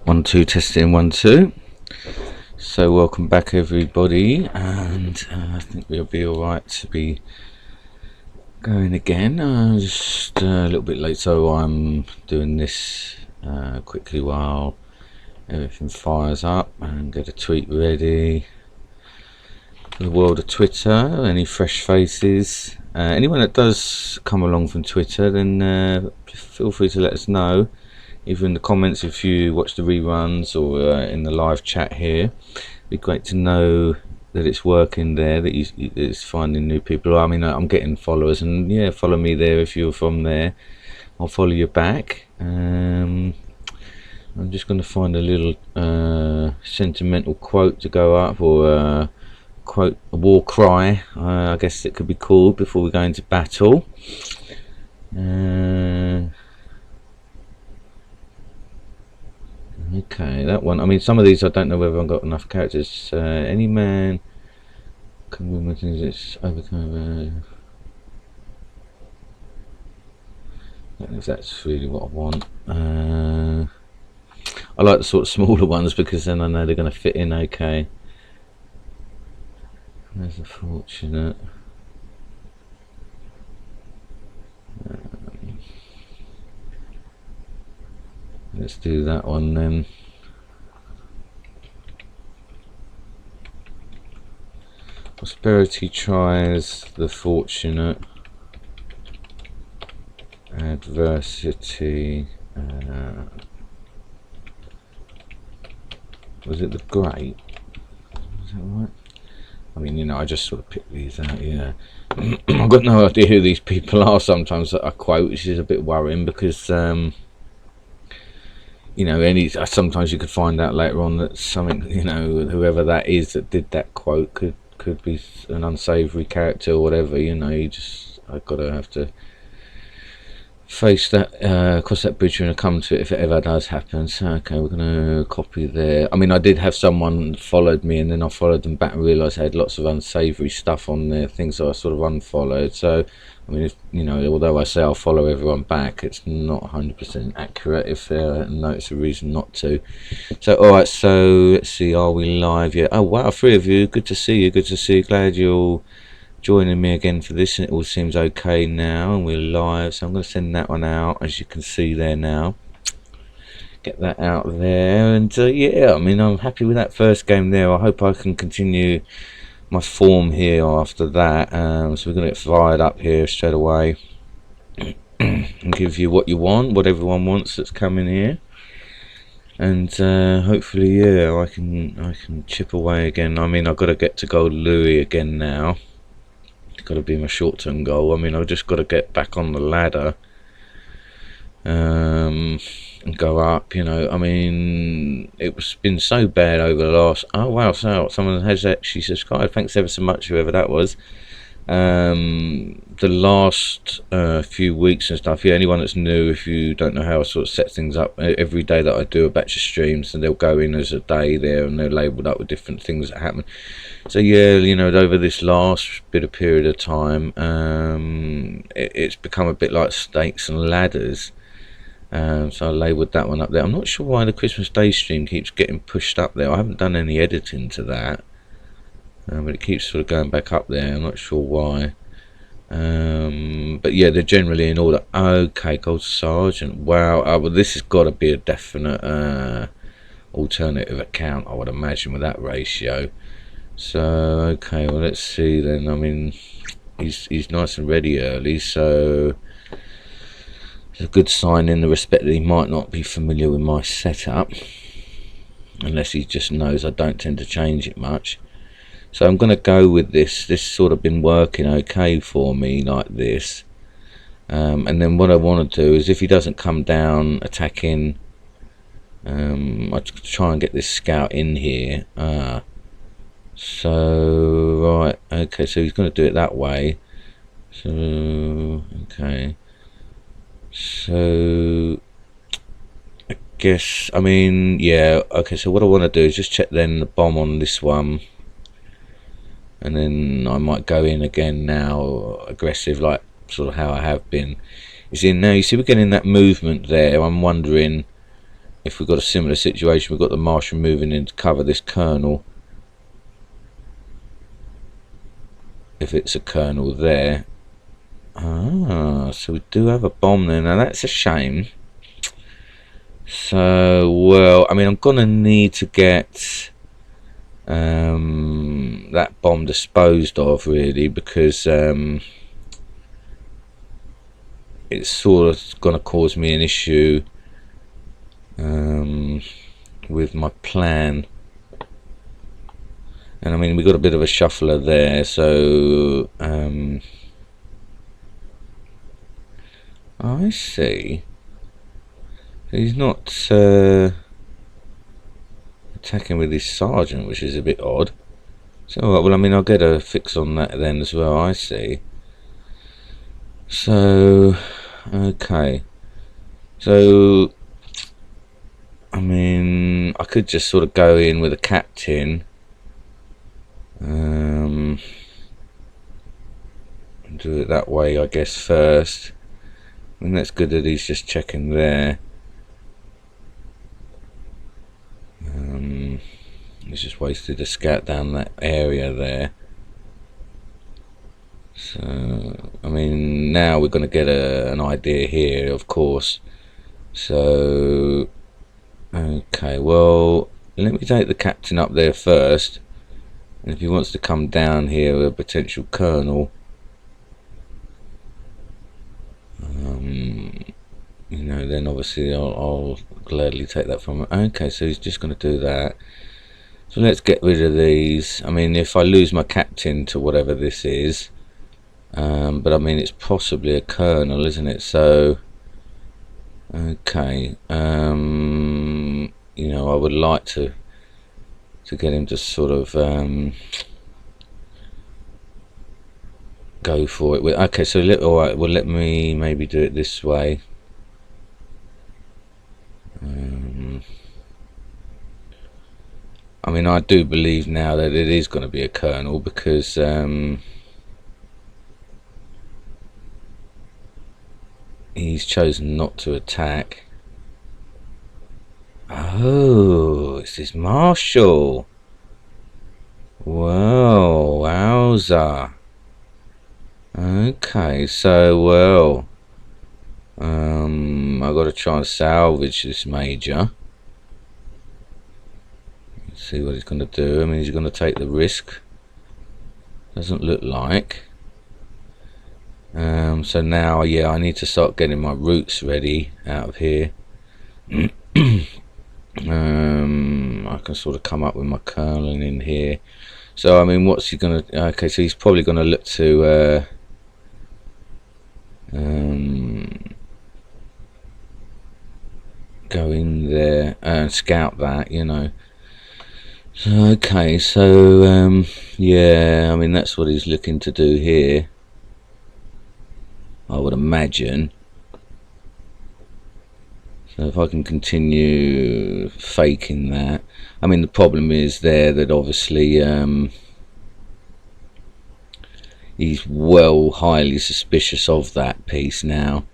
1 2 testing 1 2. So welcome back everybody, and I think we'll be alright to be going again. Just a little bit late, so I'm doing this quickly while everything fires up and get a tweet ready for the world of Twitter. Any fresh faces, anyone that does come along from Twitter, then feel free to let us know, either in the comments if you watch the reruns or in the live chat here. It'd be great to know that it's working there, that it's finding new people. I mean, I'm getting followers, and yeah, follow me there if you're from there. I'll follow you back. I'm just going to find a little sentimental quote to go up, or quote, a war cry, I guess it could be called, before we go into battle. Okay, that one. I mean, some of these I don't know whether I've got enough characters. Any man can win with things that's overcome. I don't know if that's really what I want. I like the sort of smaller ones because then I know they're going to fit in okay. There's a fortunate. Let's do that one then. Prosperity tries the fortunate. Adversity. Was it the great? Is that right? I mean, you know, I just sort of pick these out, yeah. I've got no idea who these people are sometimes that I quote, which is a bit worrying because, you know, sometimes you could find out later on that something, you know, whoever that is that did that quote could be an unsavoury character or whatever, you know. I've got to have to face that, cross that bridge when I come to it, if it ever does happen. So okay, we're gonna copy there. I mean, I did have someone followed me, and then I followed them back and realised I had lots of unsavoury stuff on there, things that I sort of unfollowed. So I mean, if you know, although I say I'll follow everyone back, it's not 100% accurate if notice a reason not to. So alright, so let's see, are we live yet? Oh wow, 3 of you, good to see you, glad you're all joining me again for this, and it all seems okay now, and we're live. So I'm going to send that one out, as you can see there now. Get that out there, and yeah, I mean, I'm happy with that first game there. I hope I can continue my form here after that. So we're going to get fired up here straight away and give you what you want, what everyone wants that's coming here, and hopefully, yeah, I can chip away again. I mean, I've got to get to Gold Louis again now. Got to be my short-term goal. I mean, I've just got to get back on the ladder and go up, you know. I mean, it's been so bad over the last... Oh wow, so someone has actually subscribed. Thanks ever so much, whoever that was. The last few weeks and stuff, yeah, anyone that's new, if you don't know how I sort of set things up, every day that I do a batch of streams, and they'll go in as a day there, and they're labelled up with different things that happen. So yeah, you know, over this last bit of period of time, it's become a bit like Stakes and Ladders. So I labelled that one up there. I'm not sure why the Christmas Day stream keeps getting pushed up there. I haven't done any editing to that. But it keeps sort of going back up there. I'm not sure why. But yeah, they're generally in order. Okay, Gold Sergeant. Wow. Well, this has got to be a definite alternative account, I would imagine, with that ratio. So okay, well, let's see then. I mean, he's nice and ready early, so it's a good sign in the respect that he might not be familiar with my setup, unless he just knows I don't tend to change it much. So I'm going to go with this. This sort of been working okay for me, like this. And then what I want to do is, if he doesn't come down attacking, I try and get this scout in here. So right, okay, so he's going to do it that way. So okay, so I guess, I mean, yeah, okay, so what I want to do is just check then the bomb on this one, and then I might go in again now, aggressive, like sort of how I have been. You see, now you see we're getting that movement there. I'm wondering if we've got a similar situation, we've got the Martian moving in to cover this kernel. If it's a kernel there. Ah, so we do have a bomb there. Now that's a shame. So, well, I mean, I'm gonna need to get that bomb disposed of, really, because it's sort of gonna cause me an issue with my plan. And I mean, we got a bit of a shuffler there, so I see. He's not attacking with his sergeant, which is a bit odd. So, well, I mean, I'll get a fix on that then as well. I see. So, okay. So, I mean, I could just sort of go in with a captain. Do it that way, I guess, first. I mean, that's good that he's just checking there. He's just wasted a scout down that area there. So, I mean, now we're going to get an idea here, of course. So, okay, well, let me take the captain up there first. And if he wants to come down here with a potential colonel, you know, then obviously I'll gladly take that from him. Okay, so he's just going to do that. So let's get rid of these. I mean, if I lose my captain to whatever this is, but I mean, it's possibly a colonel, isn't it? So, okay, you know, I would like to get him to sort of go for it. Okay, so all right, well, let me maybe do it this way. I mean, I do believe now that it is going to be a colonel, because he's chosen not to attack. Oh, it's his marshal. Whoa, wowza. Okay, so, well, I've got to try and salvage this major. Let's see what he's going to do. I mean, he's going to take the risk. Doesn't look like. So now, yeah, I need to start getting my routes ready out of here. I can sort of come up with my colonel in here. So, I mean, what's he going to... Okay, so he's probably going to look to... go in there and scout that, you know. So, okay, so yeah, I mean, that's what he's looking to do here, I would imagine. So if I can continue faking that, I mean, the problem is there that obviously he's well highly suspicious of that piece now.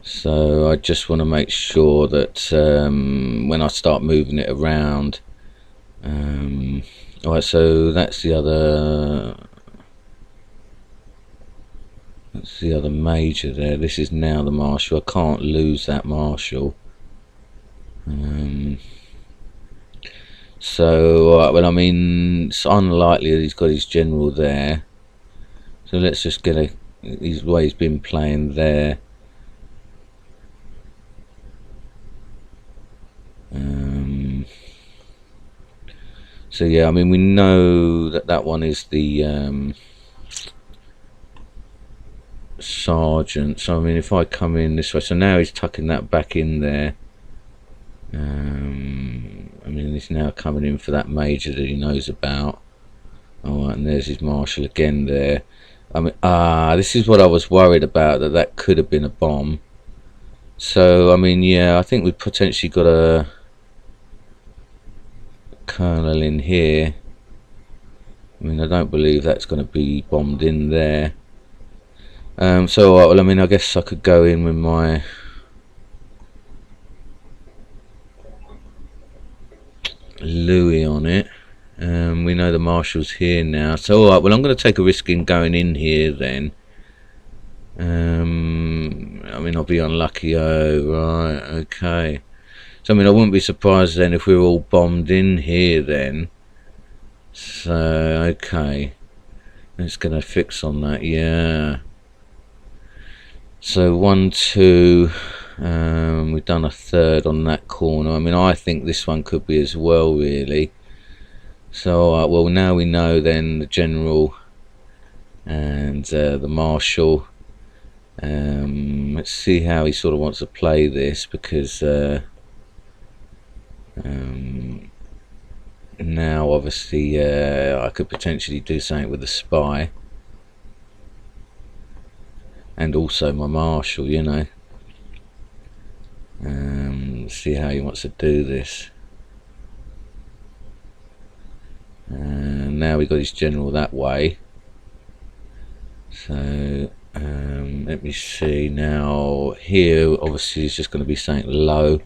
So I just want to make sure that when I start moving it around, alright, so that's the other major there. This is now the marshal. I can't lose that marshal. So well, I mean, it's unlikely that he's got his general there. So let's just get his way he's been playing there. So yeah, I mean, we know that that one is the sergeant. So I mean, if I come in this way, so now he's tucking that back in there. I mean, he's now coming in for that major that he knows about. Alright, and there's his marshal again there. I mean, this is what I was worried about, that could have been a bomb. So, I mean, yeah, I think we've potentially got a colonel in here. I mean, I don't believe that's going to be bombed in there. So well, I mean, I guess I could go in with my Louis on it. We know the marshal's here now, so alright, well I'm going to take a risk in going in here then. I mean, I'll be unlucky. Oh right, okay. So I mean, I wouldn't be surprised then if we were all bombed in here then. So okay, let's get a fix on that. Yeah. So 1, 2. We've done a third on that corner. I mean, I think this one could be as well, really. So well, now we know then the general and the marshal. Let's see how he sort of wants to play this, because now obviously I could potentially do something with the spy and also my marshal, you know. See how he wants to do this. Now we got his general that way, so let me see. Now here obviously it's just going to be something low,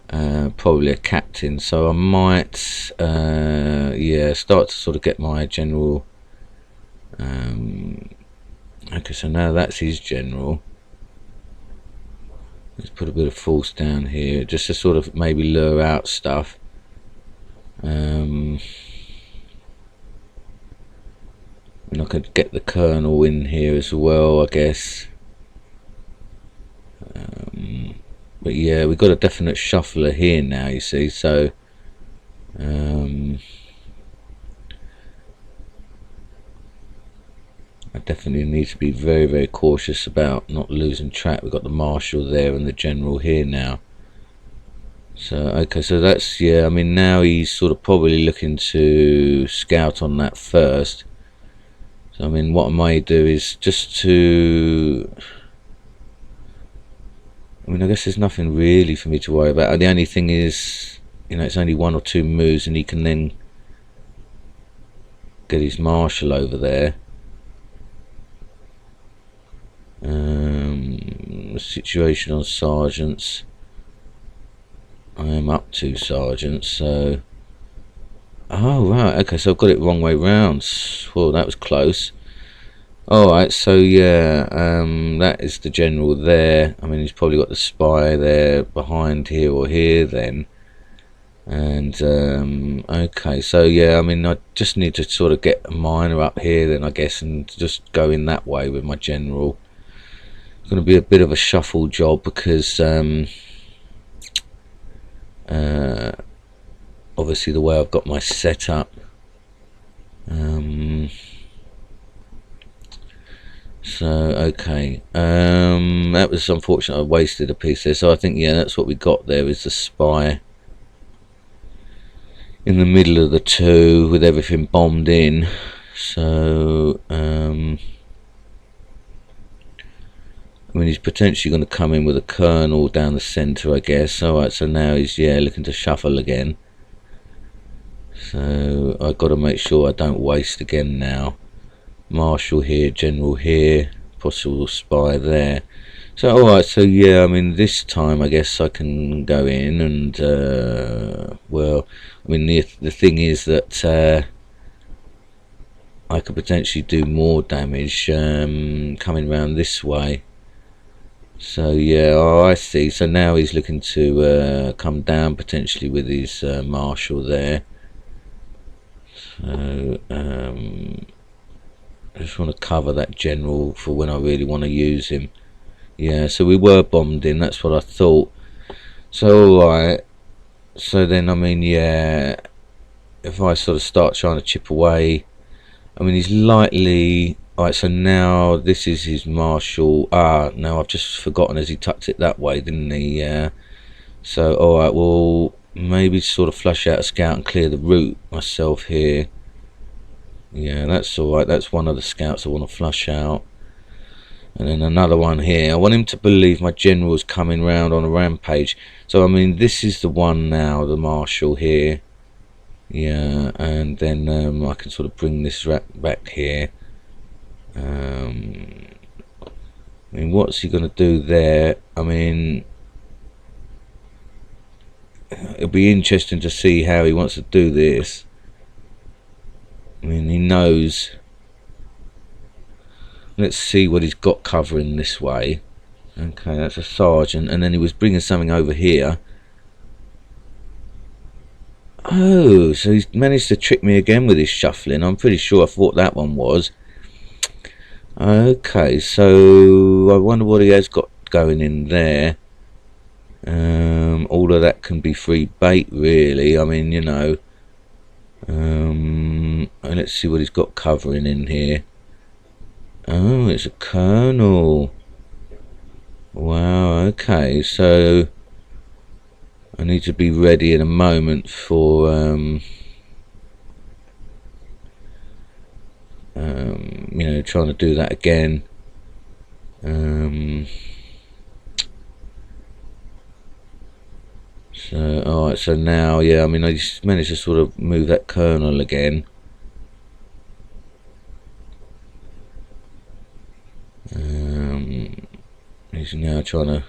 probably a captain, so I might yeah, start to sort of get my general. Okay, so now that's his general. Let's put a bit of force down here just to sort of maybe lure out stuff. And I could get the colonel in here as well, I guess. But yeah, we've got a definite shuffler here now, you see, so I definitely need to be very, very cautious about not losing track. We've got the marshal there and the general here now. So okay, so that's, yeah, I mean, now he's sort of probably looking to scout on that first. So I mean, what I may do is just to, I mean, I guess there's nothing really for me to worry about. The only thing is, you know, it's only 1 or 2 moves and he can then get his marshal over there. The situation on sergeants, I am up 2 sergeants, so oh right, okay, so I've got it wrong way round. Well, that was close. Alright, so yeah, that is the general there. I mean, he's probably got the spy there behind here or here then. And okay, so yeah, I mean, I just need to sort of get a miner up here then, I guess, and just go in that way with my general. It's going to be a bit of a shuffle job because obviously the way I've got my setup. So okay, that was unfortunate. I wasted a piece there. So I think, yeah, that's what we got there, is the spy in the middle of the 2 with everything bombed in. So I mean, he's potentially going to come in with a colonel down the centre, I guess. Alright, so now he's, yeah, looking to shuffle again. So I've got to make sure I don't waste again now. Marshal here, general here, possible spy there. So alright, so yeah, I mean, this time I guess I can go in and well, I mean, the thing is that I could potentially do more damage coming around this way. So yeah, oh, I see. So now he's looking to come down potentially with his marshal there. So I just want to cover that general for when I really want to use him. Yeah, so we were bombed in, that's what I thought. So alright, so then I mean, yeah, if I sort of start trying to chip away, I mean, he's lightly. Alright, so now this is his marshal. Now I've just forgotten, as he tucked it that way, didn't he? Yeah. So alright, well, maybe sort of flush out a scout and clear the route myself here. Yeah, that's alright. That's one of the scouts I want to flush out. And then another one here. I want him to believe my general's coming round on a rampage. So I mean, this is the one now, the marshal here. Yeah, and then I can sort of bring this back here. I mean, what's he going to do there? I mean, it'll be interesting to see how he wants to do this. I mean, he knows. Let's see what he's got covering this way. Okay, that's a sergeant, and then he was bringing something over here. Oh, so he's managed to trick me again with his shuffling. I'm pretty sure I thought that one was. Okay, so I wonder what he has got going in there. All of that can be free bait, really. I mean, you know. And let's see what he's got covering in here. Oh, it's a colonel. Wow, okay, so I need to be ready in a moment for you know, trying to do that again. So alright, so now, yeah, I mean, I just managed to sort of move that colonel again. He's now trying to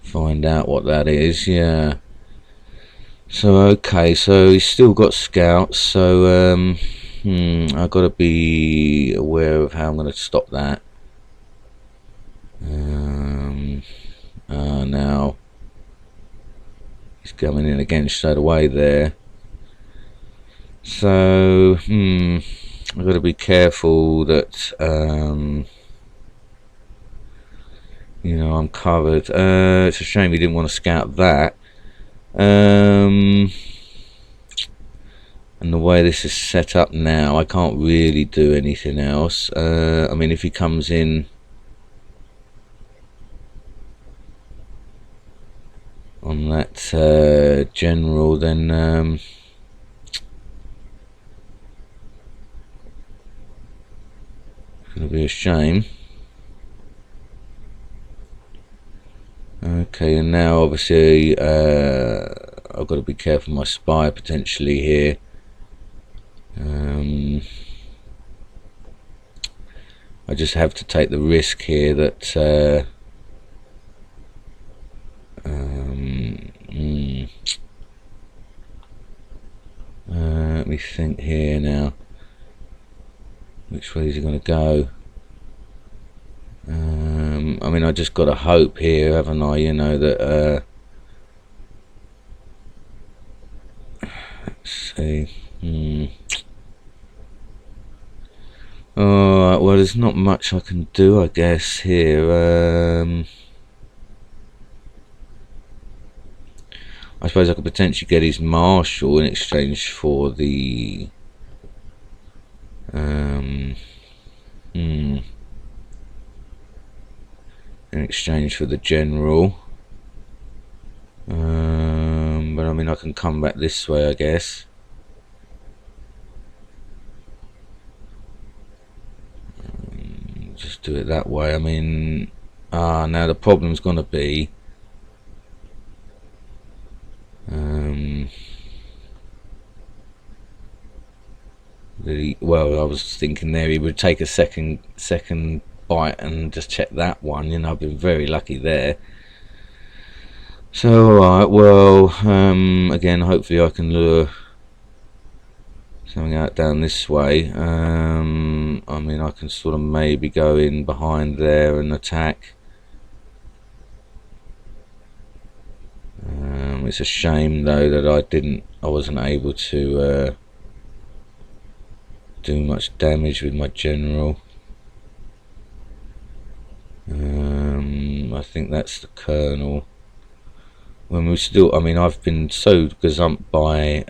find out what that is. Yeah, so okay, so he's still got scouts, so I've got to be aware of how I'm going to stop that. Now he's coming in again straight away there, so I've got to be careful that you know, I'm covered. It's a shame he didn't want to scout that. And the way this is set up now, I can't really do anything else. I mean, if he comes in on that general, then it's going to be a shame. Okay, and now obviously I've got to be careful of my spy potentially here. I just have to take the risk here that let me think here now. Which way is he going to go? I mean, I just got to hope here, haven't I? You know that. Let's see. Alright, well, there's not much I can do, I guess, here. I suppose I could potentially get his marshal in exchange for the in exchange for the general. But I mean, I can come back this way, I guess. Just do it that way. I mean, now the problem's gonna be well, I was thinking there he would take a second bite and just check that one. You know, I've been very lucky there. So alright, well, again, hopefully I can lure something out down this way. I mean, I can sort of maybe go in behind there and attack. It's a shame though that I wasn't able to do much damage with my general. I think that's the colonel. When we still, I mean, I've been so gazumped by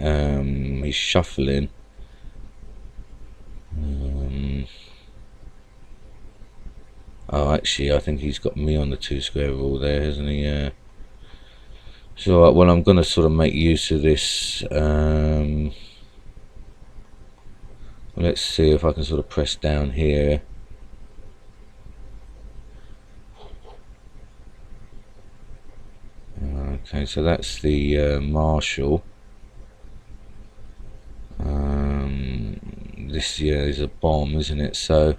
his shuffling. Oh, actually, I think he's got me on the 2 square rule there, hasn't he? So, well, I'm going to sort of make use of this. Let's see if I can sort of press down here. Okay, so that's the marshal. This is a bomb, isn't it? So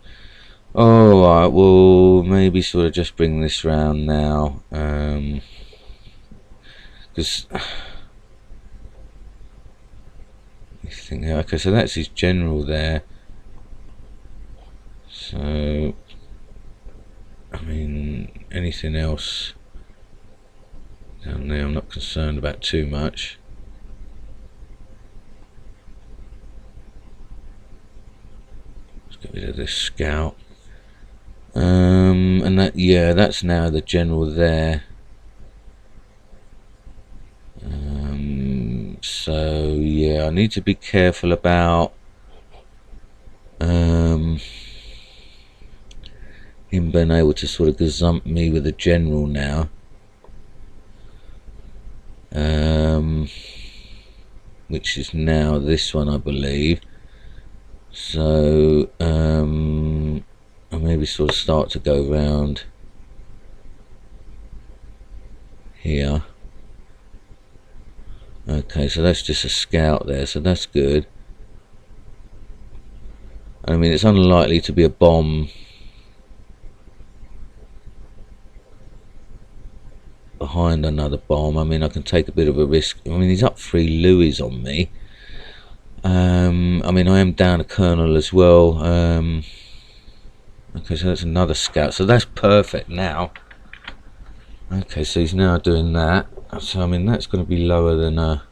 Alright, we'll maybe sort of just bring this round now. Because okay, so that's his general there. So I mean, anything else down there I'm not concerned about too much. Let's get rid of this scout. And that, yeah, that's now the general there. So yeah, I need to be careful about him being able to sort of gazump me with a general now. Which is now this one, I believe. So I'll maybe sort of start to go round here. Okay, so that's just a scout there, so that's good. I mean, it's unlikely to be a bomb behind another bomb. I mean, I can take a bit of a risk. I mean, he's up 3 Louis on me. I mean, I am down a colonel as well. Okay, so that's another scout, so that's perfect now. Okay, so he's now doing that. So I mean, that's going to be lower than a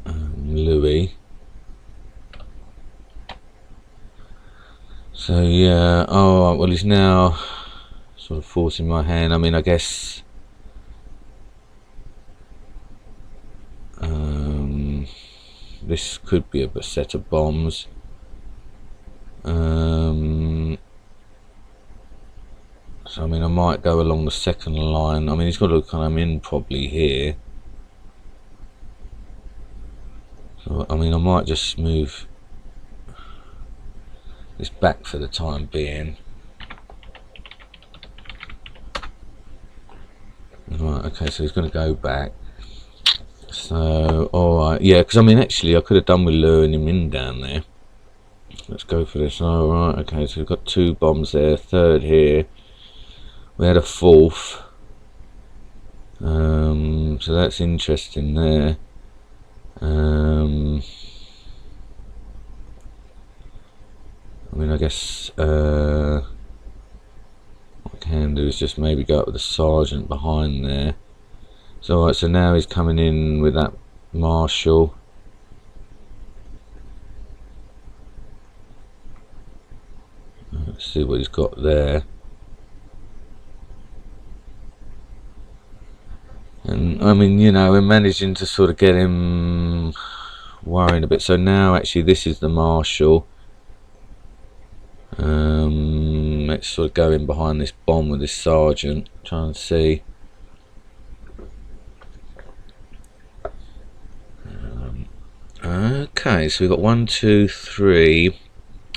Louis. So yeah, oh well, he's now sort of forcing my hand. I mean, I guess this could be a set of bombs. So I mean, I might go along the second line. I mean, he's got to come in probably here. So I mean, I might just move this back for the time being. Right, okay, so he's going to go back. So, alright, yeah, because I mean, actually, I could have done with luring him in down there. Let's go for this. Alright, okay, so we've got 2 bombs there, 3rd here. We had a 4th. So that's interesting there. I mean, I guess what I can do is just maybe go up with the sergeant behind there. So alright, so now he's coming in with that marshal. Let's see what he's got there. And I mean, you know, we're managing to sort of get him worrying a bit. So now actually this is the marshal. Let's sort of go in behind this bomb with this sergeant, try and see. Okay, so we've got 1, 2, 3,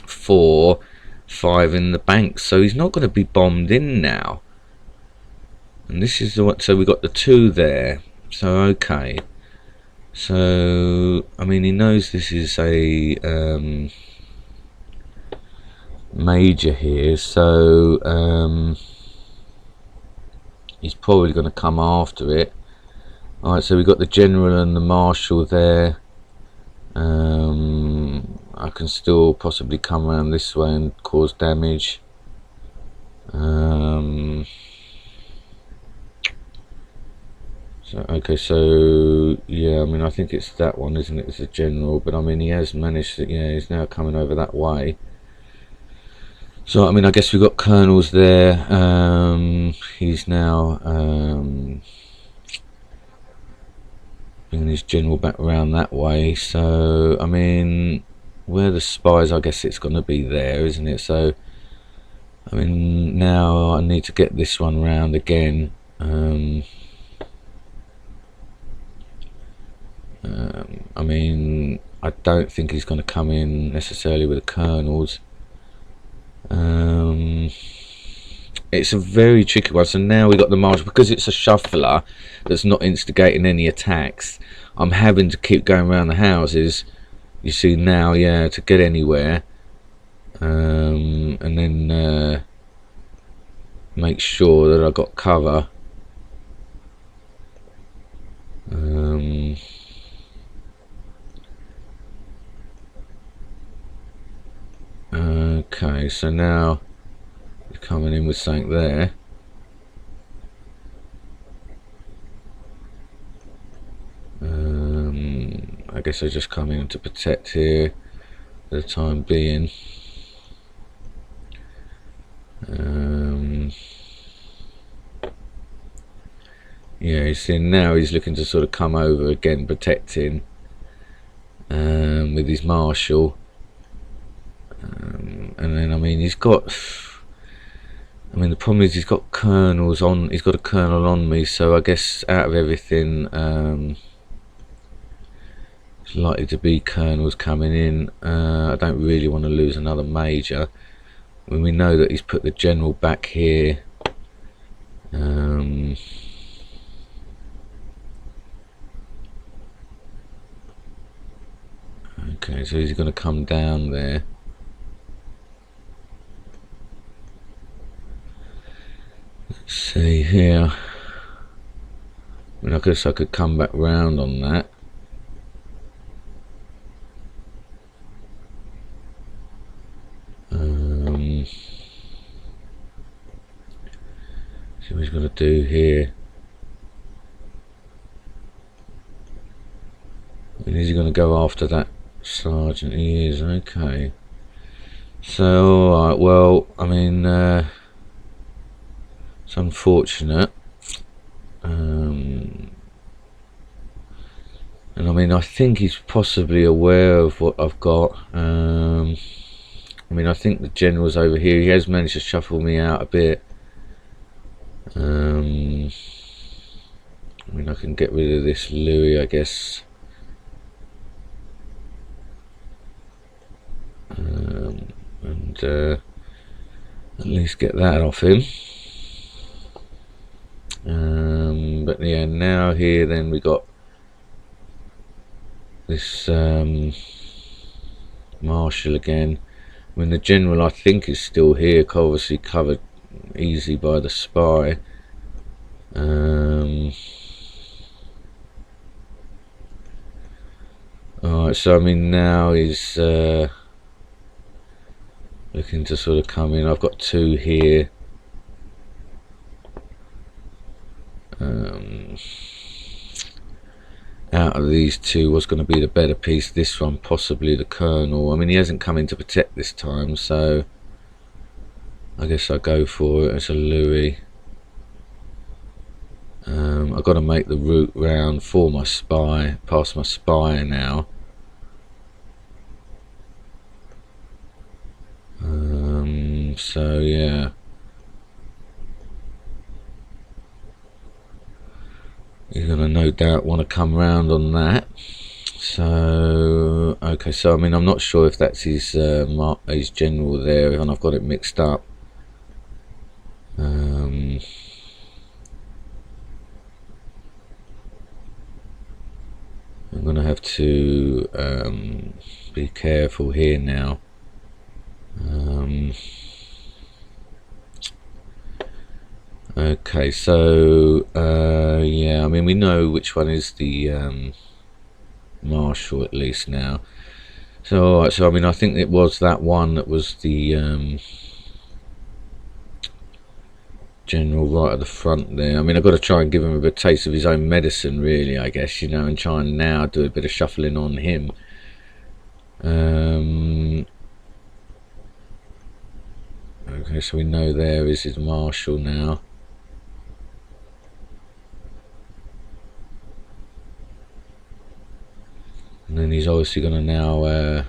4, 5 in the bank. So he's not going to be bombed in now. And this is the one, so we got the 2 there. So okay. So I mean, he knows this is a major here, so he's probably going to come after it. Alright, so we got the general and the marshal there. I can still possibly come around this way and cause damage. So okay, so yeah, I mean, I think it's that one, isn't it? It's a general, but I mean, he has managed to, yeah, he's now coming over that way. So I mean, I guess we've got colonels there. He's now bringing his general back around that way. So I mean, where the spies, I guess it's going to be there, isn't it? So I mean, now I need to get this one round again. I mean, I don't think he's going to come in necessarily with the colonels. It's a very tricky one. So now we got the marshal, because it's a shuffler that's not instigating any attacks. I'm having to keep going around the houses you see now, yeah, to get anywhere, and then make sure that I got cover. Okay, so now you're coming in with something there. I guess I just come in to protect here for the time being. Yeah, you see now he's looking to sort of come over again, protecting with his marshal. And then, I mean, he's got... I mean, the problem is he's got colonels on... He's got a colonel on me, so I guess out of everything... it's likely to be colonels coming in. I don't really want to lose another major. When we know that he's put the general back here. Okay, so he's going to come down there. Let's see here. I mean, I guess I could come back round on that. See what he's going to do here. And is he going to go after that sergeant? He is, okay. So, alright, well, I mean, it's unfortunate. And I mean, I think he's possibly aware of what I've got. I mean, I think the general's over here. He has managed to shuffle me out a bit. I mean, I can get rid of this Louis, I guess. And at least get that off him. But yeah, now here then we got this marshal again. I mean, the general I think is still here, obviously covered easy by the spy. Alright, so I mean now he's looking to sort of come in. I've got two here. Out of these two, what's going to be the better piece? This one, possibly the colonel. I mean, he hasn't come in to protect this time, so I guess I'll go for it. It's a Louis. I've got to make the route round for my spy, past my spy now. So yeah. He's going to no doubt want to come round on that. So okay, so I mean, I'm not sure if that's his general there, and I've got it mixed up. I'm going to have to be careful here now. Okay, so yeah, I mean, we know which one is the marshal at least now. So alright, so I mean, I think it was that one that was the general right at the front there. I mean, I've got to try and give him a bit of taste of his own medicine, really, I guess, you know, and try and now do a bit of shuffling on him. Okay, so we know there is his marshal now. And then he's obviously going to now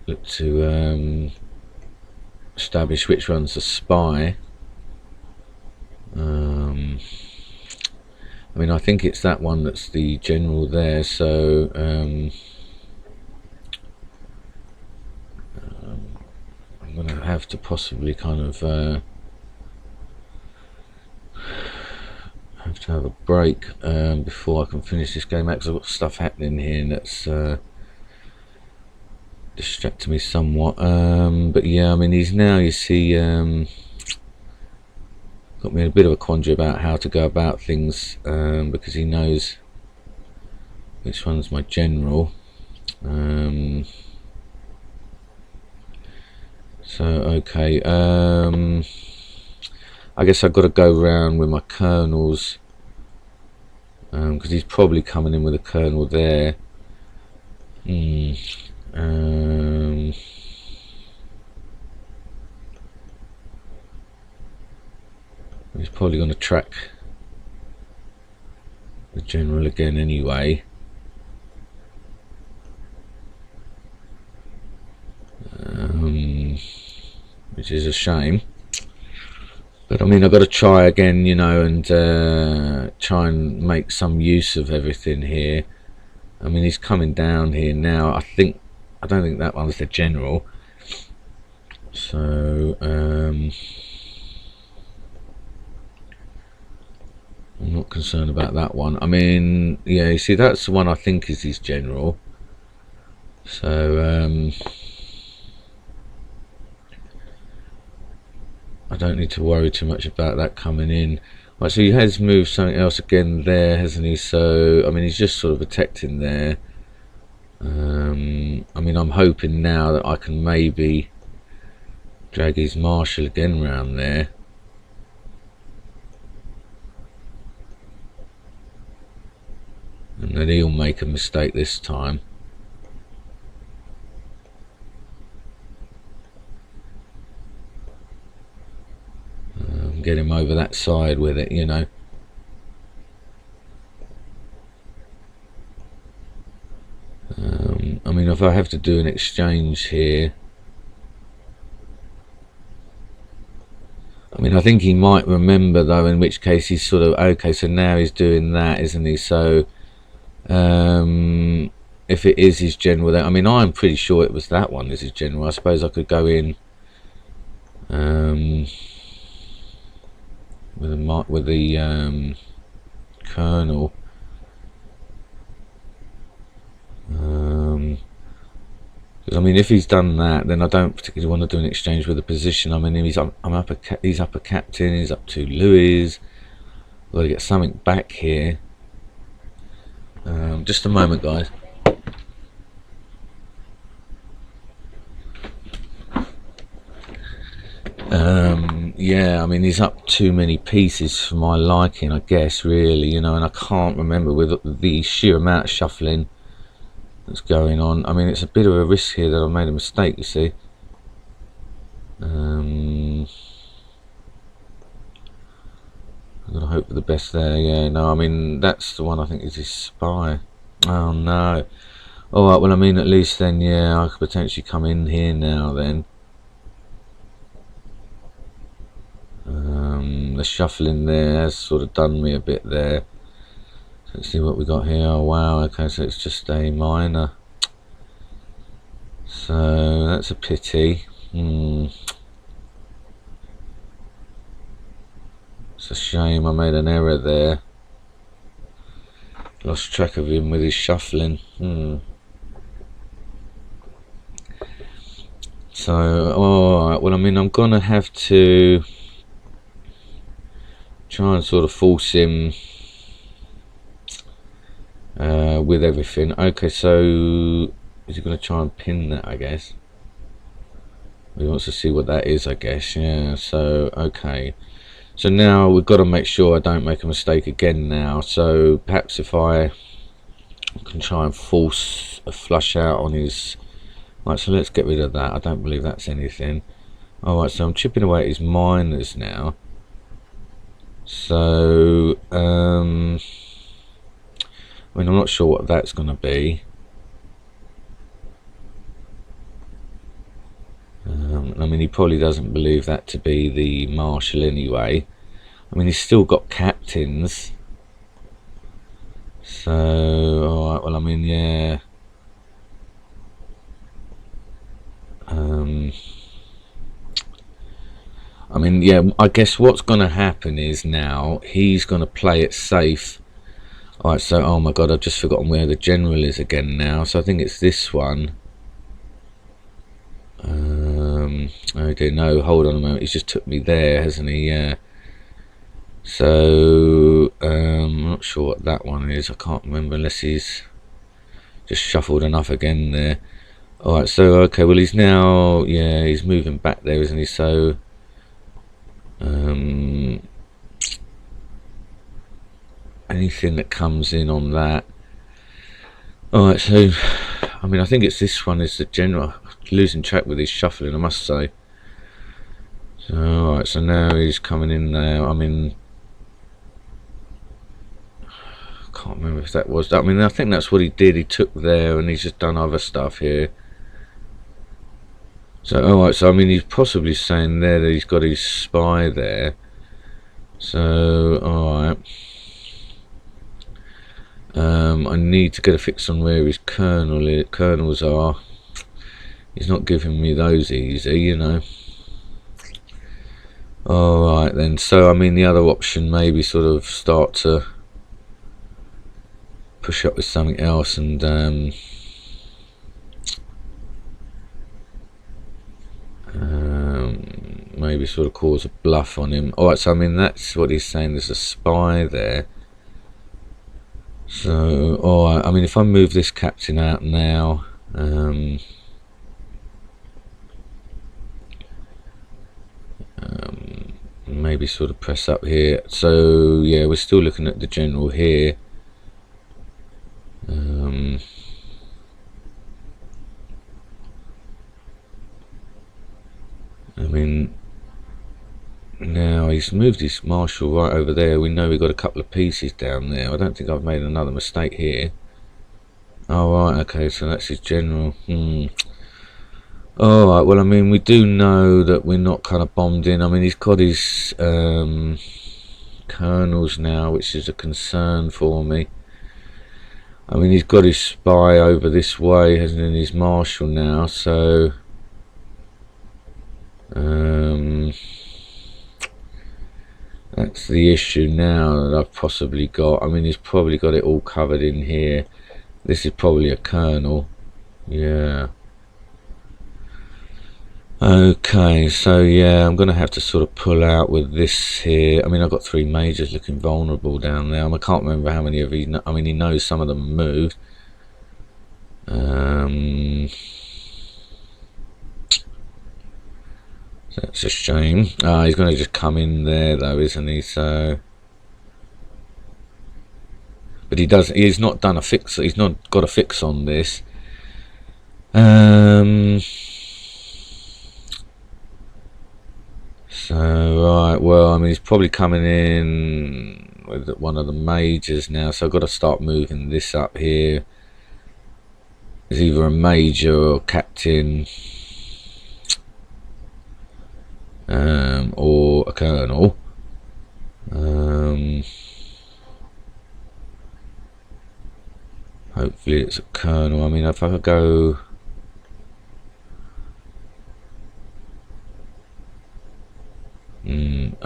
look to establish which one's the spy. I mean, I think it's that one that's the general there, so I'm going to have to possibly kind of have to have a break before I can finish this game out, because I've got stuff happening here that's distracting me somewhat. But yeah, I mean, he's now, you see, got me in a bit of a quandary about how to go about things, because he knows which one's my general. So okay, I guess I've got to go round with my colonels, because he's probably coming in with a colonel there. He's probably going to track the general again anyway. Which is a shame, but I mean, I've got to try again, you know, and try and make some use of everything here. I mean, he's coming down here now. I don't think that one's the general, so I'm not concerned about that one. I mean, yeah, you see, that's the one I think is his general, so I don't need to worry too much about that coming in. Right, so he has moved something else again there, hasn't he? So I mean, he's just sort of protecting there. I mean, I'm hoping now that I can maybe drag his marshal again round there. And then he'll make a mistake this time. Get him over that side with it, you know. I mean, if I have to do an exchange here, I mean, I think he might remember though, in which case he's sort of, okay, so now he's doing that, isn't he? So if it is his general there, I mean, I'm pretty sure it was that one is his general. I suppose I could go in with the colonel. I mean, if he's done that, then I don't particularly want to do an exchange with a position. I mean, he's up a captain. He's up to Louis. I've got to get something back here. Just a moment, guys. Yeah, I mean, he's up too many pieces for my liking, I guess, really, you know, and I can't remember with the sheer amount of shuffling that's going on. I mean, it's a bit of a risk here that I made a mistake, you see. I've got to hope for the best there. Yeah, no, I mean, that's the one I think is his spy. Oh no. Alright, well, I mean, at least then, yeah, I could potentially come in here now then. The shuffling there has sort of done me a bit there. So let's see what we got here. Oh wow, okay, so it's just a minor. So that's a pity. It's a shame I made an error there. Lost track of him with his shuffling. So, alright, well, I mean, I'm gonna have to try and sort of force him with everything. Okay, so is he going to try and pin that, I guess? He wants to see what that is, I guess. Yeah, so okay, so now we've got to make sure I don't make a mistake again now. So perhaps if I can try and force a flush out on his, right, so let's get rid of that. I don't believe that's anything. Alright, so I'm chipping away at his miners now. So I mean, I'm not sure what that's going to be. I mean, he probably doesn't believe that to be the marshal anyway. I mean, he's still got captains. So, alright, well, I mean, yeah. I mean, yeah, I guess what's going to happen is now he's going to play it safe. Alright, so, oh my god, I've just forgotten where the general is again now. So I think it's this one. Oh dear, no, hold on a moment. He's just took me there, hasn't he? Yeah. So, I'm not sure what that one is. I can't remember unless he's just shuffled enough again there. Alright, so, okay, well, he's now, yeah, he's moving back there, isn't he? So, anything that comes in on that. Alright, so, I mean, I think it's this one is the general. Losing track with his shuffling, I must say. So, alright, so now he's coming in there. I mean, I can't remember if that was, I mean, I think that's what he did. He took there and he's just done other stuff here. So, alright, so I mean, he's possibly saying there that he's got his spy there. So, alright. I need to get a fix on where his kernels are. He's not giving me those easy, you know. Alright then, so I mean the other option maybe sort of start to push up with something else and maybe sort of cause a bluff on him. Alright, so I mean that's what he's saying, there's a spy there. So, alright, I mean if I move this captain out now, maybe sort of press up here. So yeah, we're still looking at the general here. I mean, now he's moved his marshal right over there. We know we've got a couple of pieces down there. I don't think I've made another mistake here. Oh right, okay, so that's his general. Alright, well I mean we do know that we're not kind of bombed in. I mean he's got his colonels now, which is a concern for me. I mean he's got his spy over this way, hasn't he, his marshal now, so that's the issue now that I've possibly got. I mean he's probably got it all covered in here. This is probably a colonel. Yeah. Okay, so yeah, I'm going to have to sort of pull out with this here. I mean, I've got 3 majors looking vulnerable down there. I can't remember how many of these. I mean, he knows some of them moved. That's a shame. He's going to just come in there though, isn't he? So, but he does. He's not done a fix. He's not got a fix on this. So, right, well, I mean, he's probably coming in with one of the majors now, so I've got to start moving this up here. It's either a major or captain, or a colonel. Hopefully it's a colonel. I mean, if I could go...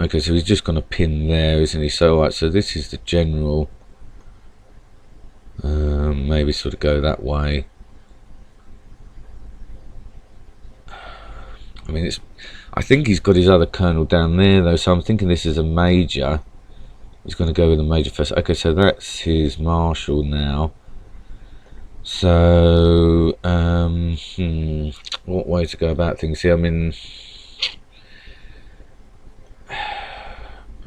okay, so he's just going to pin there, isn't he? So, right, so this is the general. Maybe sort of go that way. I mean, I think he's got his other colonel down there, though, so I'm thinking this is a major. He's going to go with a major first. Okay, so that's his marshal now. So, what way to go about things here? I mean...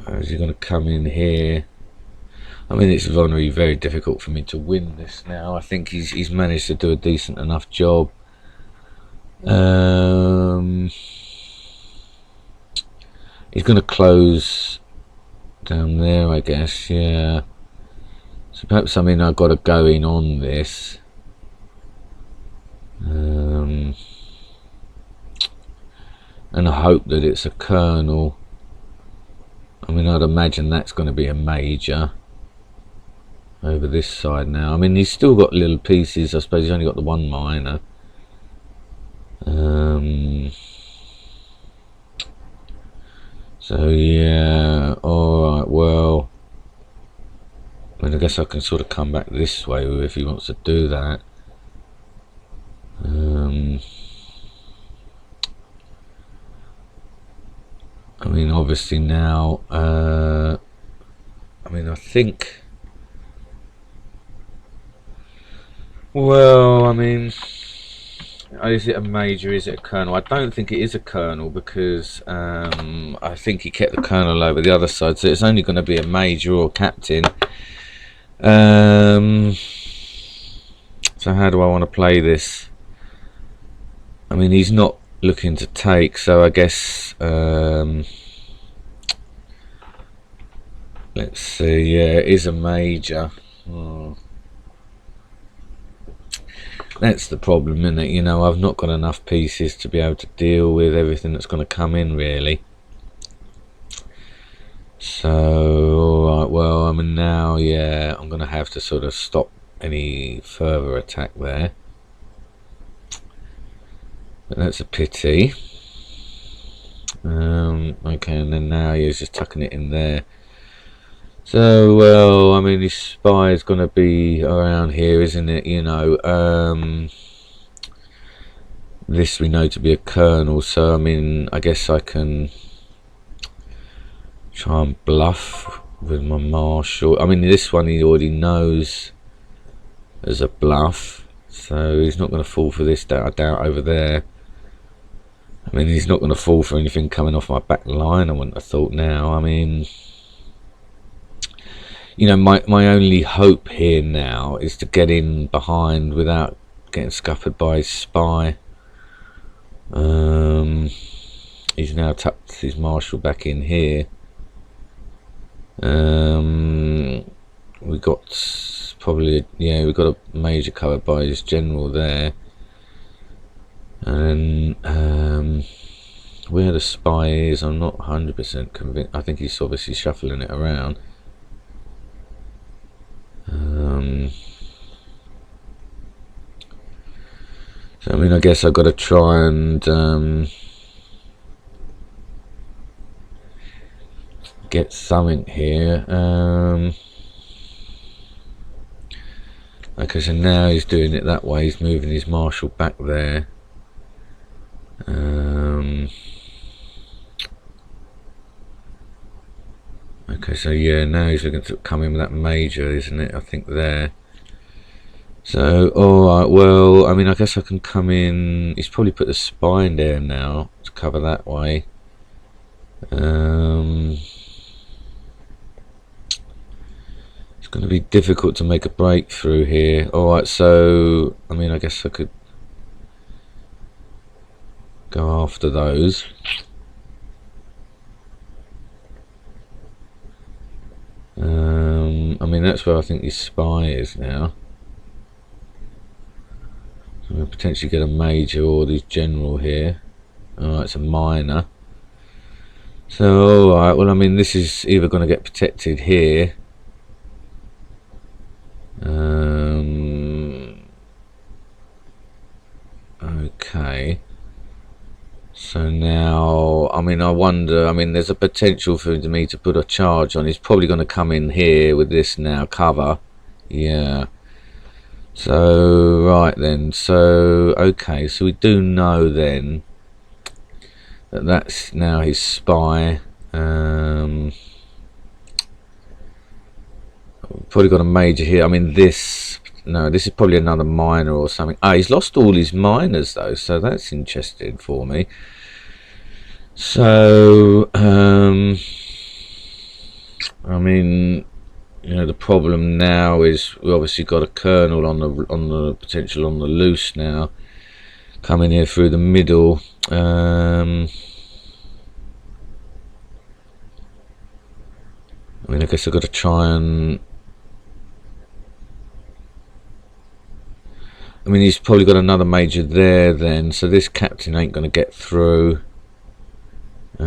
is he going to come in here? I mean, it's very difficult for me to win this now. I think he's managed to do a decent enough job. He's going to close down there, I guess. Yeah. So perhaps I mean I've got to go in on this. And I hope that it's a colonel. I mean, I'd imagine that's going to be a major over this side now. I mean, he's still got little pieces. I suppose he's only got the 1 minor. So yeah, alright, well, I mean, I guess I can sort of come back this way if he wants to do that. I mean, obviously now, I mean, I think, well, I mean, is it a major, is it a colonel? I don't think it is a colonel, because I think he kept the colonel over the other side, so it's only going to be a major or captain. So how do I want to play this? I mean, he's not looking to take, so I guess let's see. Yeah, it is a major. That's the problem, isn't it? You know, I've not got enough pieces to be able to deal with everything that's going to come in, really. So, alright, well, I mean, now, yeah, I'm going to have to sort of stop any further attack there. But that's a pity. Okay, and then now he's just tucking it in there. So, well, I mean, his spy is going to be around here, isn't it? You know, this we know to be a colonel, so, I mean, I guess I can try and bluff with my marshal. I mean, this one he already knows as a bluff, so he's not going to fall for this, I doubt, over there. I mean, he's not going to fall for anything coming off my back line, I wouldn't have thought now. I mean, you know, my only hope here now is to get in behind without getting scuppered by his spy. He's now tucked his marshal back in here. We got probably, yeah, we got a major covered by his general there. And where the spy is, I'm not 100% convinced. I think he's obviously shuffling it around. So I mean, I guess I've got to try and get something here. Okay, so now he's doing it that way. He's moving his marshal back there. Okay, so yeah, now he's looking to come in with that major, isn't it? I think there. So, alright, well, I mean, I guess I can come in. He's probably put the spy in there now to cover that way. It's going to be difficult to make a breakthrough here. Alright, so, I mean, I guess I could go after those. I mean, that's where I think his spy is now. So I'm going to potentially get a major or his general here. Alright, it's a minor. So, alright, well, I mean, this is either going to get protected here. Okay. So now, I mean, I wonder, I mean, there's a potential for me to put a charge on. He's probably going to come in here with this now, cover. Yeah. So, right then. So, okay. So we do know then that that's now his spy. Probably got a major here. I mean, this... No, this is probably another minor or something. Ah, he's lost all his minors though, so that's interesting for me. So, I mean, you know, the problem now is we obviously got a colonel on the potential on the loose now, coming here through the middle. I mean, I guess I've got to try and... I mean, he's probably got another major there then, so this captain ain't going to get through. I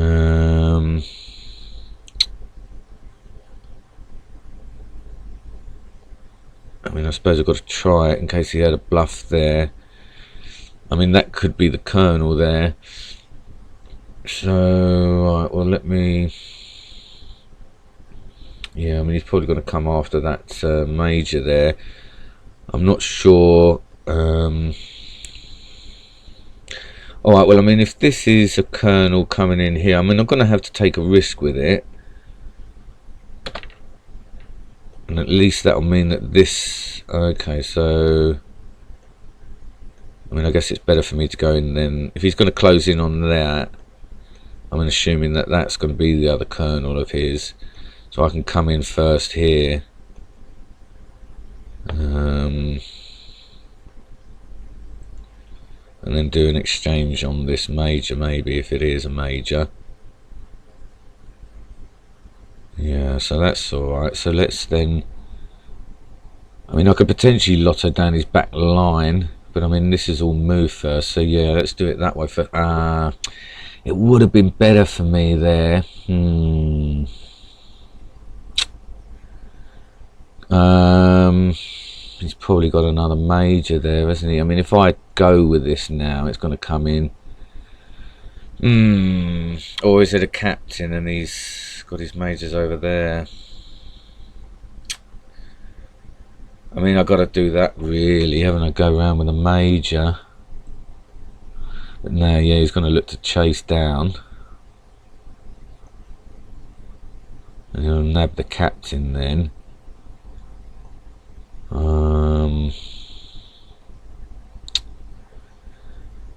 mean, I suppose I've got to try it in case he had a bluff there. I mean, that could be the colonel there. So, right, well, let me... Yeah, I mean, he's probably going to come after that major there. I'm not sure. Alright, well, I mean, if this is a colonel coming in here, I mean, I'm going to have to take a risk with it. And at least that'll mean that this... Okay, so... I mean, I guess it's better for me to go in then. If he's going to close in on that, I'm assuming that that's going to be the other colonel of his. So I can come in first here. And then do an exchange on this major, maybe, if it is a major. Yeah, so that's alright. So let's then... I mean, I could potentially lotto down his back line, but I mean, this is all move first. So yeah, let's do it that way first. It would have been better for me there. He's probably got another major there, hasn't he? I mean, if I go with this now, it's going to come in. Or is it a captain and he's got his majors over there? I mean, I've got to do that really, haven't I? Go around with a major. But now, yeah, he's going to look to chase down. And he'll nab the captain then.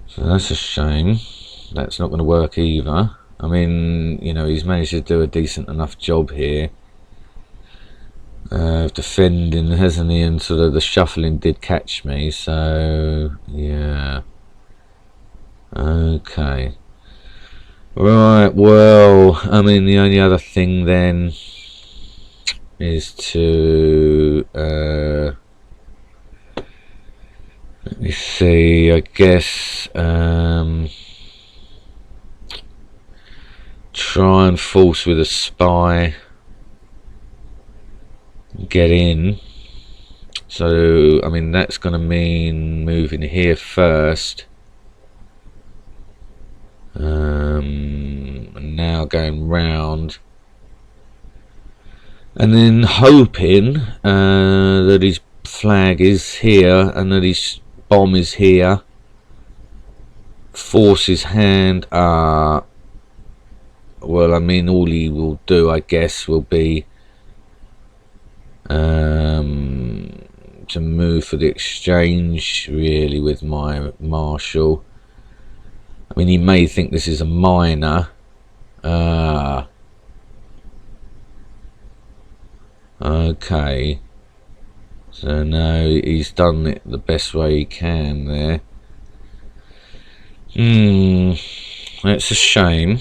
So that's a shame. That's not going to work either. I mean, you know, he's managed to do a decent enough job here of defending, hasn't he? And sort of the shuffling did catch me, so yeah. Okay. Right, well, I mean, the only other thing then is to let me see, I guess try and force with a spy, get in. So I mean, that's going to mean moving here first, and now going round, and then hoping that his flag is here and that his bomb is here. Force his hand. Well, I mean, all he will do, I guess, will be to move for the exchange, really, with my marshal. I mean, he may think this is a minor. Okay. So now he's done it the best way he can there. That's a shame.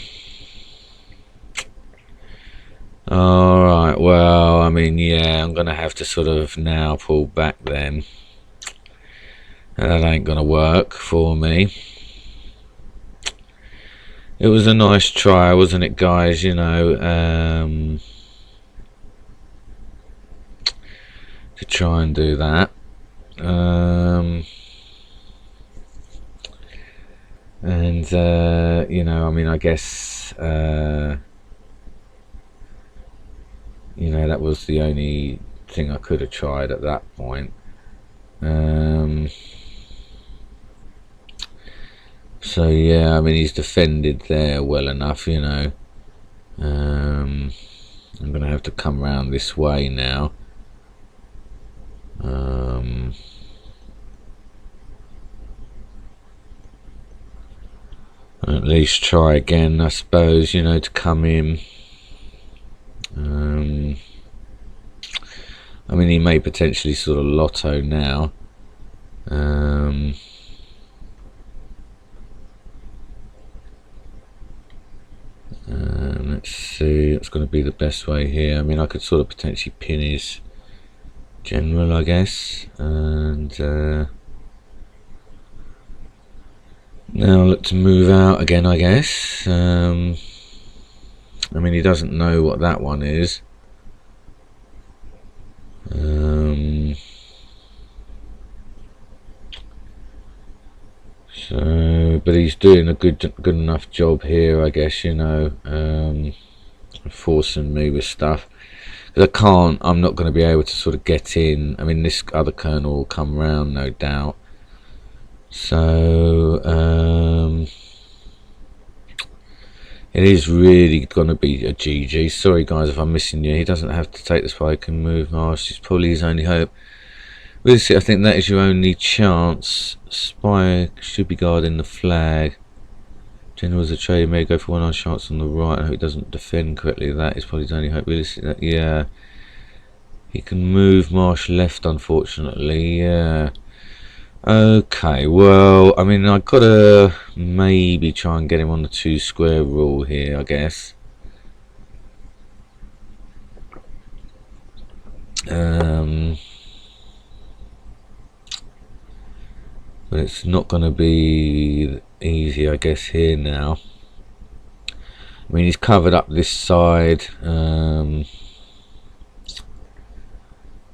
Alright, well, I mean, yeah, I'm gonna have to sort of now pull back then. That ain't gonna work for me. It was a nice try, wasn't it, guys? You know, to try and do that. And you know, I mean, I guess you know, that was the only thing I could have tried at that point. So yeah, I mean, he's defended there well enough, you know. I'm gonna have to come round this way now. At least try again, I suppose, you know, to come in. I mean, he may potentially sort of lotto now. Let's see, it's going to be the best way here. I mean, I could sort of potentially pin his general, I guess, and now look to move out again, I guess. I mean, he doesn't know what that one is. So but he's doing a good enough job here, I guess, you know, forcing me with stuff. I'm not going to be able to sort of get in. I mean, this other colonel will come round, no doubt. So, it is really going to be a GG. Sorry, guys, if I'm missing you. He doesn't have to take the spy. He can move Marsh. It's probably his only hope. Really, I think that is your only chance. Spy should be guarding the flag. General's a trader, may go for one on shots on the right. I hope he doesn't defend correctly. That is probably his only hope. Realistically, yeah. He can move Marsh left, unfortunately. Yeah. Okay, well, I mean, I've got to maybe try and get him on the 2 square rule here, I guess. But it's not going to be easy, I guess, here now. I mean, he's covered up this side.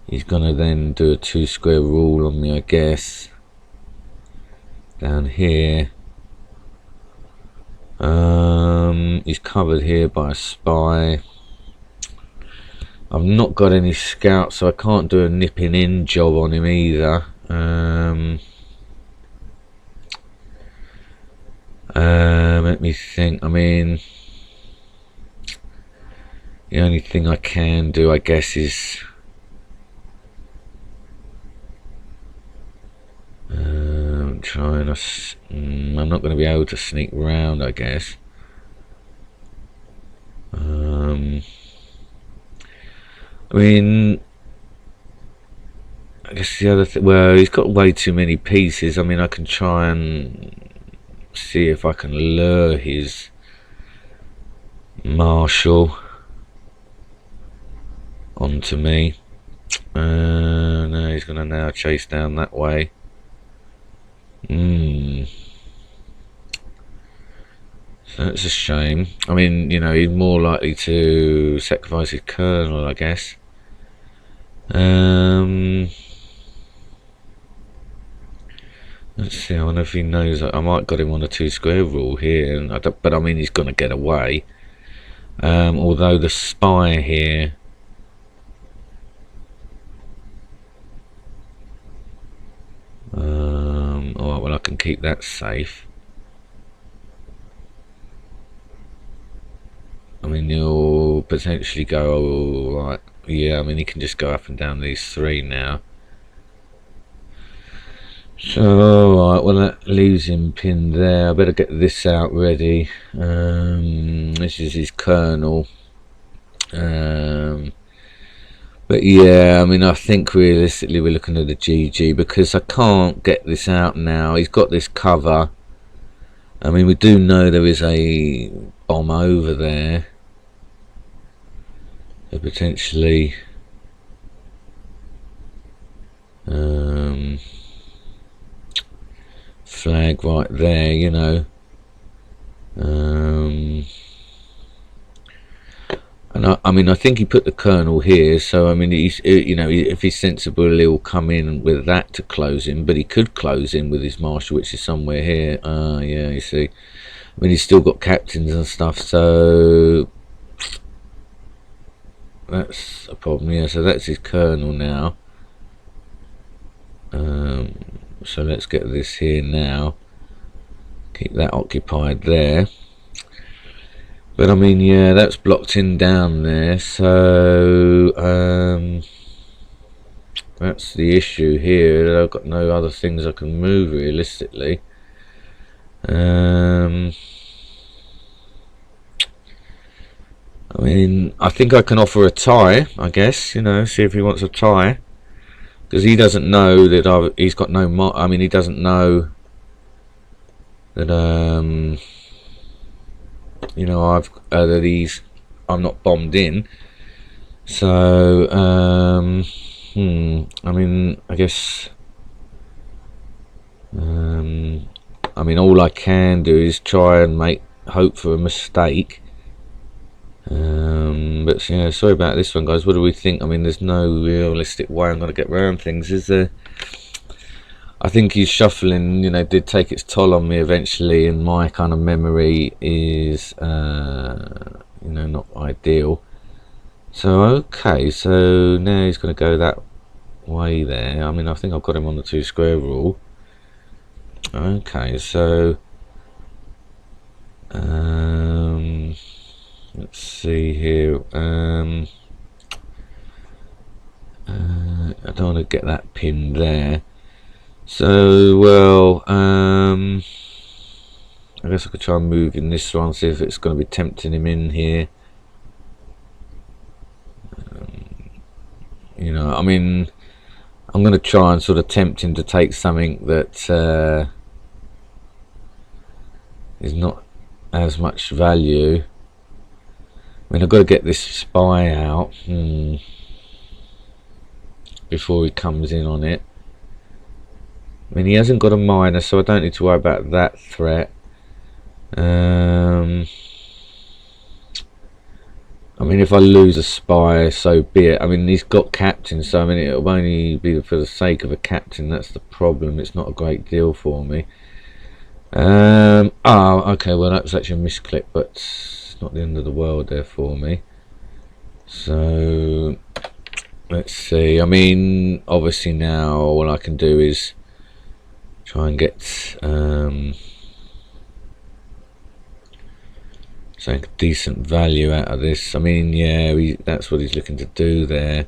He's going to then do a 2 square rule on me, I guess. Down here. He's covered here by a spy. I've not got any scouts, so I can't do a nipping in job on him either. Let me think. I mean, the only thing I can do, I guess, is trying to. I'm not going to be able to sneak round, I guess. I mean, I guess the other thing. Well, he's got way too many pieces. I mean, I can try and see if I can lure his marshal onto me. No, he's going to now chase down that way. So that's a shame. I mean, you know, he's more likely to sacrifice his colonel, I guess. Let's see. I wonder if he knows that I might got him on a 2 square rule here, and but I mean, he's going to get away. Although the spy here. Alright, well, I can keep that safe. I mean, he'll potentially go, like, yeah, I mean, he can just go up and down these 3 now. So, alright, well, that leaves him pinned there. I better get this out ready. This is his colonel. But yeah, I mean, I think realistically we're looking at a GG, because I can't get this out now. He's got this cover. I mean, we do know there is a bomb over there. So potentially flag right there, you know. And I mean, I think he put the colonel here, so I mean, he's, you know, if he's sensible, he'll come in with that to close him. But he could close in with his marshal, which is somewhere here. Yeah, you see. I mean, he's still got captains and stuff, so that's a problem. Yeah, so that's his colonel now. So let's get this here now. Keep that occupied there. But I mean, yeah, that's blocked in down there, so that's the issue here. I've got no other things I can move realistically. I mean, I think I can offer a tie, I guess, you know, see if he wants a tie, because he doesn't know that he's got no I mean, he doesn't know that you know, I'm not bombed in. So I mean, I guess I mean, all I can do is try and hope for a mistake. But yeah, sorry about this one, guys. What do we think? I mean, there's no realistic way I'm going to get around things, is there? I think his shuffling, did take its toll on me eventually, and my kind of memory is, not ideal. So okay, so now he's going to go that way there. I mean, I think I've got him on the 2 square rule. Okay, so let's see here. I don't want to get that pin there. So, well, I guess I could try and move in this one, see if it's going to be tempting him in here. I mean, I'm going to try and sort of tempt him to take something that is not as much value. I mean, I've got to get this spy out before he comes in on it. I mean, he hasn't got a minor, so I don't need to worry about that threat. I mean, if I lose a spy, so be it. I mean, he's got captain, so I mean, it'll only be for the sake of a captain. That's the problem. It's not a great deal for me. Oh, okay. Well, that was actually a misclick, but it's not the end of the world there for me. So let's see. I mean, obviously now all I can do is try and get some decent value out of this. I mean, yeah, that's what he's looking to do there.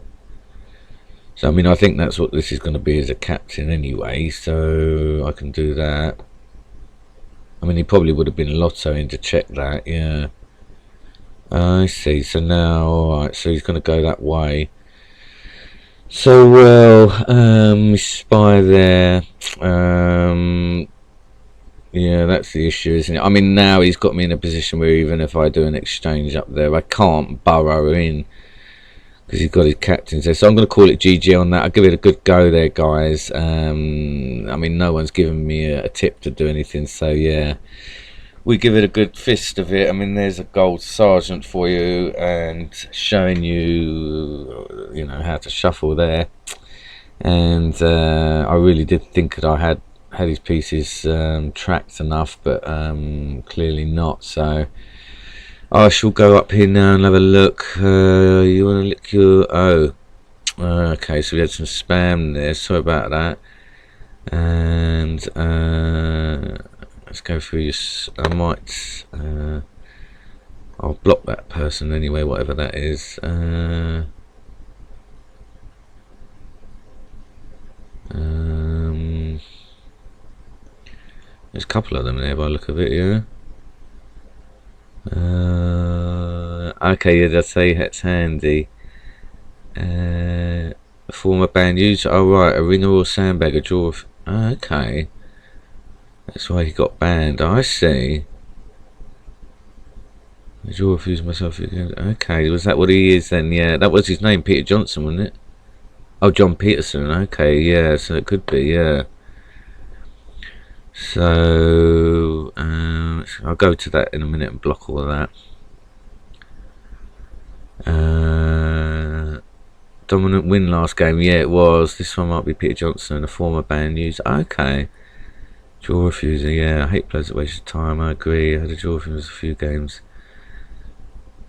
So I mean, I think that's what this is going to be as a captain anyway, so I can do that. I mean, he probably would have been lottoing to check that. Yeah, I see. So now, alright, so he's going to go that way. So, well, spy there. Yeah, that's the issue, isn't it? I mean, now he's got me in a position where even if I do an exchange up there, I can't burrow in because he's got his captains there. So I'm going to call it GG on that. I'll give it a good go there, guys. I mean, no one's given me a tip to do anything, so yeah. We give it a good fist of it. I mean, there's a gold sergeant for you and showing you, how to shuffle there. And I really did think that I had his pieces tracked enough, but clearly not. So I shall go up here now and have a look. You want to look your okay, so we had some spam there, sorry about that. And let's go through your I might I'll block that person anyway, whatever that is. There's a couple of them there by the look of it, yeah. Okay, yeah, I'd say that's handy. A former band user. Oh right, a ringer or sandbag, a draw. Okay, that's why he got banned. I see. A draw refused myself again. Okay, was that what he is then? Yeah, that was his name, Peter Johnson, wasn't it? Oh, John Peterson. Okay, yeah, so it could be, yeah. So I'll go to that in a minute and block all of that. Dominant win last game. Yeah, it was. This one might be Peter Johnson, a former band user. Okay. Draw refuser. Yeah, I hate players that waste time. I agree. I had a draw from a few games.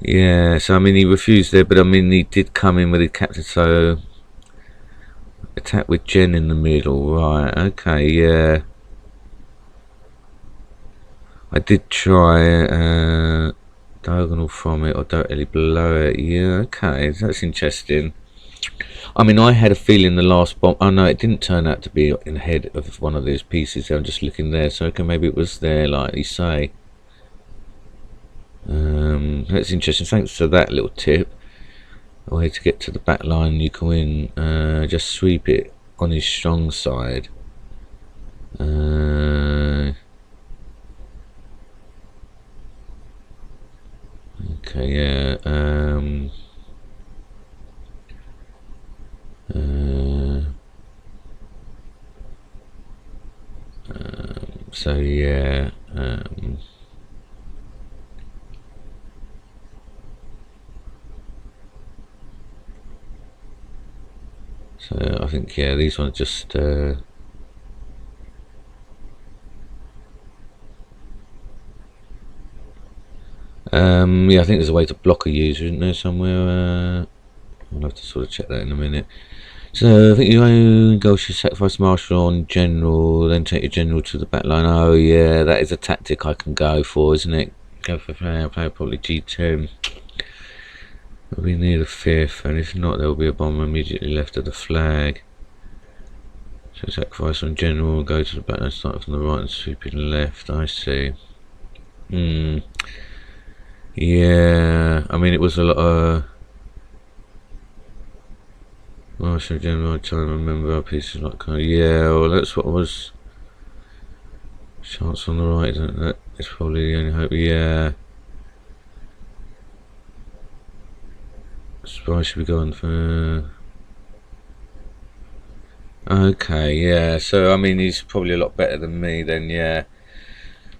Yeah, so I mean, he refused there, but I mean, he did come in with his captain, so attack with Jen in the middle. Right, okay, yeah. I did try diagonal from it or directly below it. Yeah, okay, that's interesting. I mean, I had a feeling the last bomb. Oh no, it didn't turn out to be in the head of one of those pieces. I'm just looking there, so okay, maybe it was there, like you say. That's interesting. Thanks for that little tip. A way to get to the back line, you can win. Just sweep it on his strong side. Okay, yeah. So yeah. So I think, yeah, these ones just Yeah, I think there's a way to block a user, isn't there, somewhere? I'll have to sort of check that in a minute. So I think you go to sacrifice marshal on general, then take your general to the back line. Oh yeah, that is a tactic I can go for, isn't it? Go for player probably G10. We need a fifth, and if not, there will be a bomb immediately left of the flag. So sacrifice on general, go to the back line, start from the right and sweep in left. I see. Yeah, I mean it was a lot of. Marshal general, I try to remember our pieces like kind of, yeah, well that's what was. Chance on the right, isn't it? It's probably the only hope. Yeah. Spy should be going for. Okay, yeah. So I mean, he's probably a lot better than me then, yeah.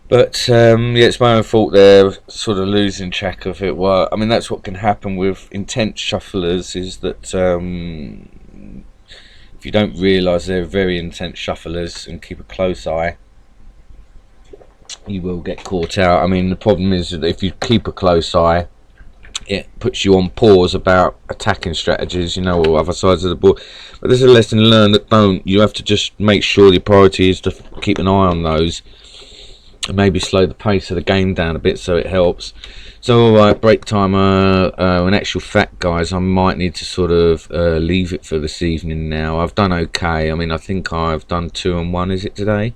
But yeah, it's my own fault there, sort of losing track of it. Well, I mean, that's what can happen with intense shufflers, is that if you don't realise they're very intense shufflers and keep a close eye, you will get caught out. I mean, the problem is that if you keep a close eye, it puts you on pause about attacking strategies, or other sides of the board. But there's a lesson learned that don't. You have to just make sure your priority is to keep an eye on those. Maybe slow the pace of the game down a bit so it helps. So alright, break timer. In actual fact, guys, I might need to sort of leave it for this evening now. I've done okay. I mean, I think I've done 2 and 1, is it today?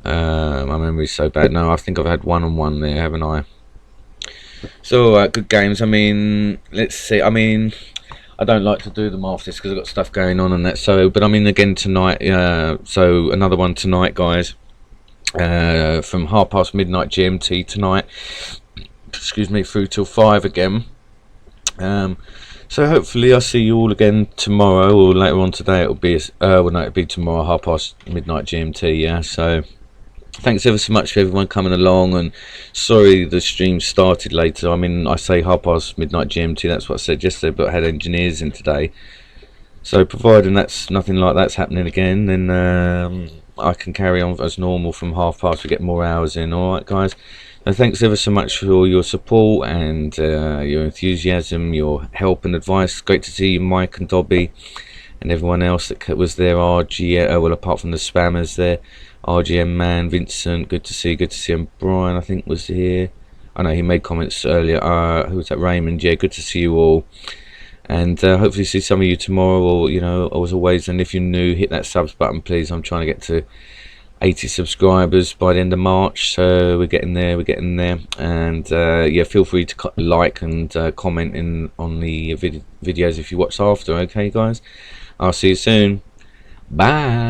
My memory's so bad. No, I think I've had 1 and 1 there, haven't I? So alright, good games. I mean, let's see. I mean, I don't like to do them after this because I've got stuff going on and that. So, but I mean, again tonight. So another one tonight, guys. From midnight GMT tonight, excuse me, through till 5 again. So hopefully I'll see you all again tomorrow, or later on today. It'll be it'll be tomorrow, midnight GMT. Yeah. So thanks ever so much for everyone coming along, and sorry the stream started later. I mean, I say midnight GMT. That's what I said yesterday, but I had engineers in today. So providing that's nothing like that's happening again, then I can carry on as normal from 30:30 to get more hours in. Alright guys, and thanks ever so much for all your support and your enthusiasm, your help and advice. Great to see you, Mike and Dobby and everyone else that was there. RGM, well, apart from the spammers there, RGM man, Vincent, good to see him. Brian, I think, was here. I know he made comments earlier. Who was that? Raymond. Yeah, good to see you all. And hopefully see some of you tomorrow, or as always. And if you're new, hit that subs button, please. I'm trying to get to 80 subscribers by the end of March, so we're getting there. And yeah, feel free to like and comment on the videos if you watch after. Okay, guys, I'll see you soon. Bye.